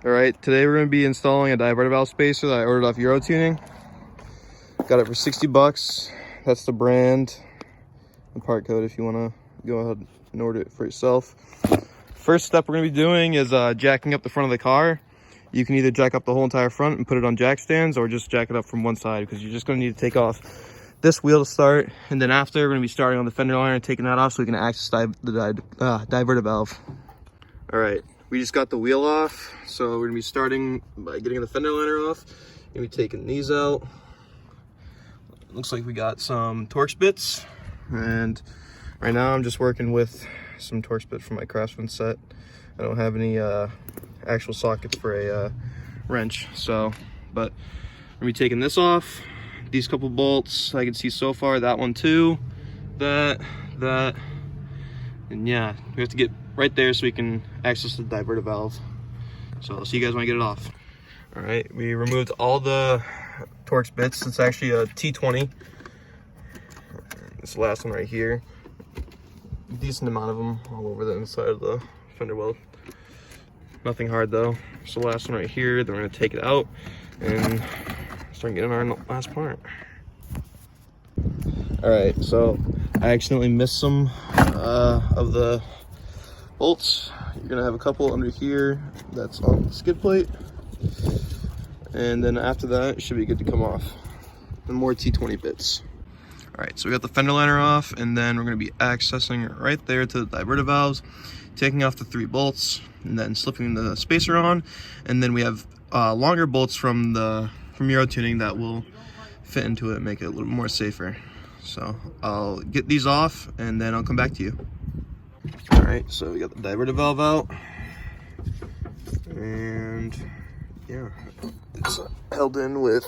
All right, today we're gonna be installing a diverter valve spacer that I ordered off Euro Tuning. Got it for 60 bucks. That's the brand and part code if you wanna go ahead and order it for yourself. First step we're gonna be doing is jacking up the front of the car. You can either jack up the whole entire front and put it on jack stands, or just jack it up from one side, because you're just gonna need to take off this wheel to start, and then after we're gonna be starting on the fender liner and taking that off so we can access the diverter valve. All right, we just got the wheel off, so we're gonna be starting by getting the fender liner off. Gonna be taking these out. Looks like we got some Torx bits, and right now I'm just working with some Torx bits from my Craftsman set. I don't have any actual sockets for a wrench, so, but we're gonna be taking this off. These couple bolts I can see so far, that one too, that, and yeah, we have to get right there so we can access the diverter valve. So I'll see you guys when I get it off. All right, we removed all the Torx bits. It's actually a T20. This last one right here. Decent amount of them all over the inside of the fender well. Nothing hard though. So the last one right here, then we're gonna take it out and start getting our last part. All right, so I accidentally missed some of the bolts. You're gonna have a couple under here that's on the skid plate, and then after that it should be good to come off. And more T20 bits. All right, so we got the fender liner off, and then we're gonna be accessing right there to the diverter valves, taking off the 3 bolts, and then slipping the spacer on. And then we have longer bolts from Euro Tuning that will fit into it and make it a little more safer. So I'll get these off and then I'll come back to you. All right, so we got the diverter valve out, and yeah, it's held in with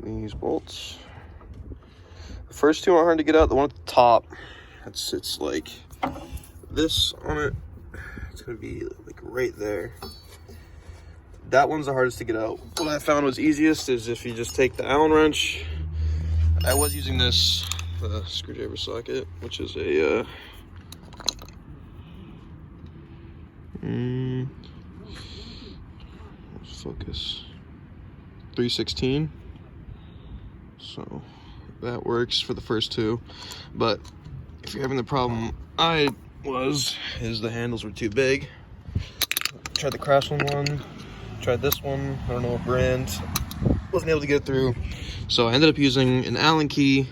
these bolts. The first two are hard to get out. The one at the top, it's like this on it. It's gonna be like right there. That one's the hardest to get out. What I found was easiest is if you just take the Allen wrench. I was using this screwdriver socket, which is a focus 316. So that works for the first two, but if you're having the problem is the handles were too big. Tried the Craftsman one, tried this one, I don't know what brand, wasn't able to get it through, so I ended up using an Allen key,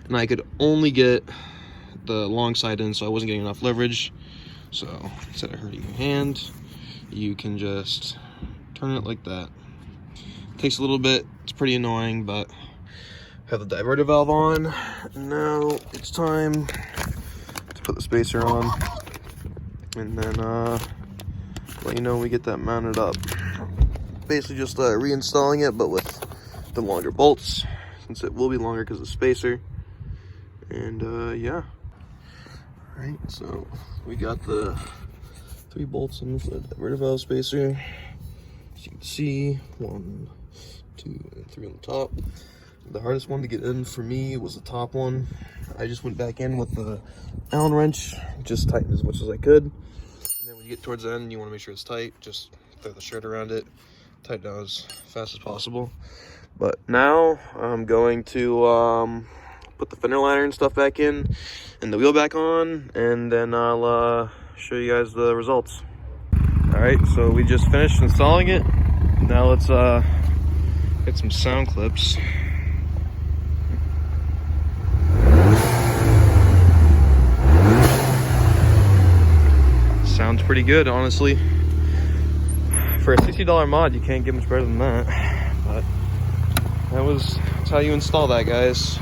and I could only get the long side in, so I wasn't getting enough leverage. So instead of hurting your hand, you can just turn it like that. It takes a little bit, it's pretty annoying, but I have the diverter valve on. Now it's time to put the spacer on, and then let you know when we get that mounted up. Basically just reinstalling it, but with the longer bolts, since it will be longer because of the spacer. And yeah. All right, so we got the 3 bolts in for the diverter valve spacer. As you can see, 1, 2, and 3 on the top. The hardest one to get in for me was the top one. I just went back in with the Allen wrench, just tightened as much as I could. And then when you get towards the end, you want to make sure it's tight. Just throw the shirt around it, tighten down as fast as possible. But now I'm going to put the fender liner and stuff back in, and the wheel back on, and then I'll show you guys the results. All right, so we just finished installing it. Now let's get some sound clips. Sounds pretty good, honestly. For a $60 mod, you can't get much better than that. But that's how you install that, guys.